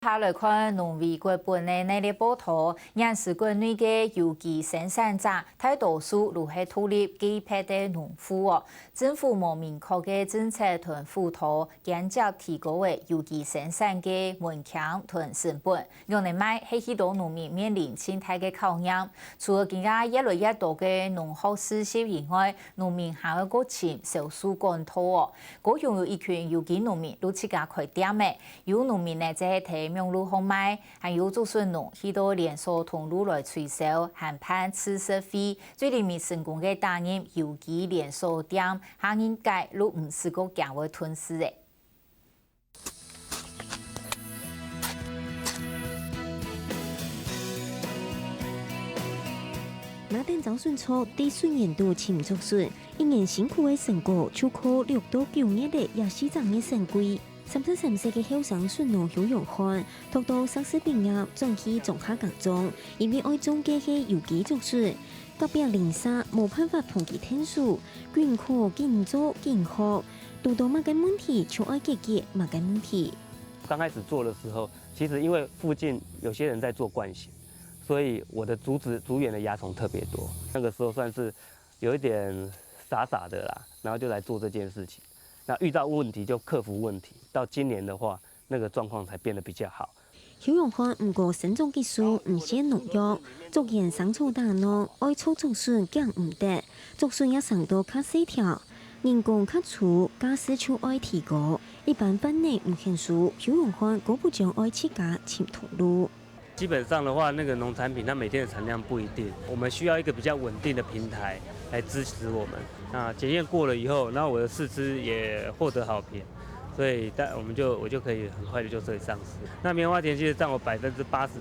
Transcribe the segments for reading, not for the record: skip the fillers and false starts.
下来看农委会本的那个报道，杨氏国内的有机生产者大多数都是土地低配的农户哦。政府无明确的政策同辅导，间接提高的有机生产的门槛同成本，用来买是许多农民面临生态的考验。除了更加越来越多的农学知识以外，农民还要过请手术管道哦。我拥有一群有机农民都自家开店的，有农民呢在提名路贩卖，还有做顺农许多连锁通路来催销，hand判吃食费。最里面成功的打入有机连锁店，还应该路唔是个价位吞噬的。那等早顺初第顺年度庆祝顺，一年辛苦的成果，就靠6到9年的亚市长的成规。33岁的后生顺农邱永汉，读到硕士毕业，转去种下工种，因为爱种嘅係有機作術，隔壁零沙冇辦法碰佢天數，捐課建做建學，遇到乜嘅問題就愛解決乜嘅問題。剛開始做的時候，其實因為附近有些人在做慣行，所以我的竹園的蚜蟲特別多。那個時候算是有一點傻的啦，然後就來做這件事情。那遇到問題就克服問題，到今年的話，那個狀況才變得比較好。邱永漢唔過生種技術唔限農藥，逐漸生草大農，愛操竹筍更唔得，竹筍也上到較細條，人工較粗，家私就愛提高。一般班內唔肯數，邱永漢果不將愛自家潛土路。基本上的話，那個農產品它每天的產量不一定，我們需要一個比較穩定的平台來支持我們。那檢驗過了以後，然後我的試吃也獲得好評，所以我就可以很快的就可以上市。那棉花田其實佔我80%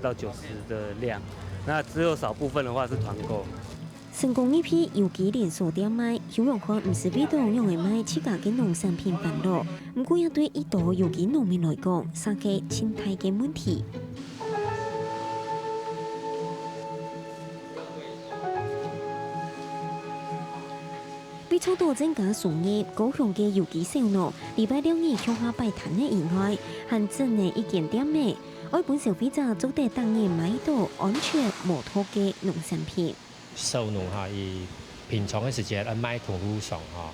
到90%的量，那只有少部分的話是團購。成功一批有機連鎖店賣，邱永漢唔是被動用嚟賣自家嘅農產品販路，不過也對一多有機農民來講，是個生態嘅問題。為促導增加農業，高雄嘅有機小農禮拜6日向下擺攤嘅以外，還整嘅一間店面，愛本消費者做得當然買到安全無毒嘅農產品。小農哈，以平常嘅時節喺買通路上哈，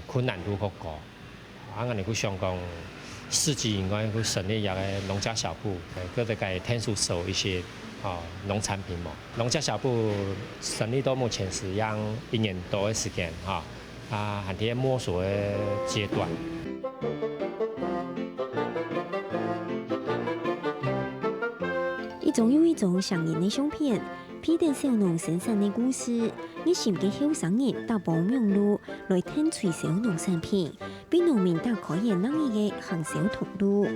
困難度好高。我哋去香港市集應該去成立一個農家小鋪，佢哋嘅天數收一些。農產品嘛，農家小鋪成立到目前是讓1年多的時間還在摸索的階段。一種又一種上癮的相片，披着小農生產的故事，熱心嘅後生人踏步明路來聽推銷農產品，俾農民打開嘅能力嘅行銷通路。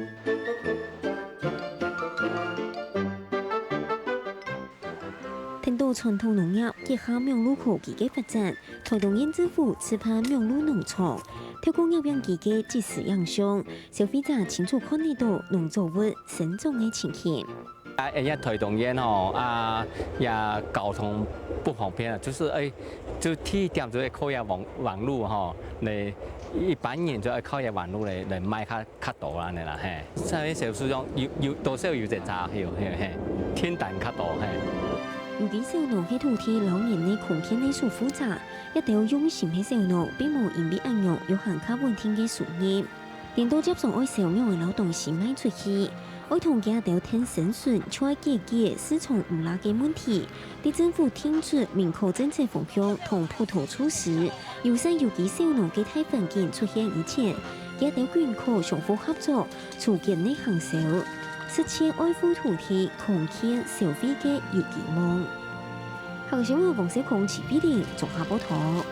聽到傳統農業結合苗路科技嘅發展，台東縣政府持辦苗路農場，透過業養機嘅即時影像，消費者清楚看得到農作物生長嘅情形。因為台東縣也交通不方便，就是就第一點就係靠下網路嚟一般人就係靠下網路嚟買較多啦，你啦嘿。所以小數種有多少有隻差嘿，天淡較多嘿。有機小農喺土地老年嘅空間嘅數複雜，一定要用心嘅小農並無因為按用有限較穩定嘅樹葉，連到接送愛小苗嘅勞動時賣出去，愛同家條聽生存，就愛解決市場唔拉嘅問題。地政府聽出明確政策方向同普陀措施，優先有機小農嘅大環境出現以前，家條捐課相互合作，促進嘅行銷。實踐愛護土地、空間、消費嘅有機夢。香港新聞黃小孔、齊必玲綜合報道。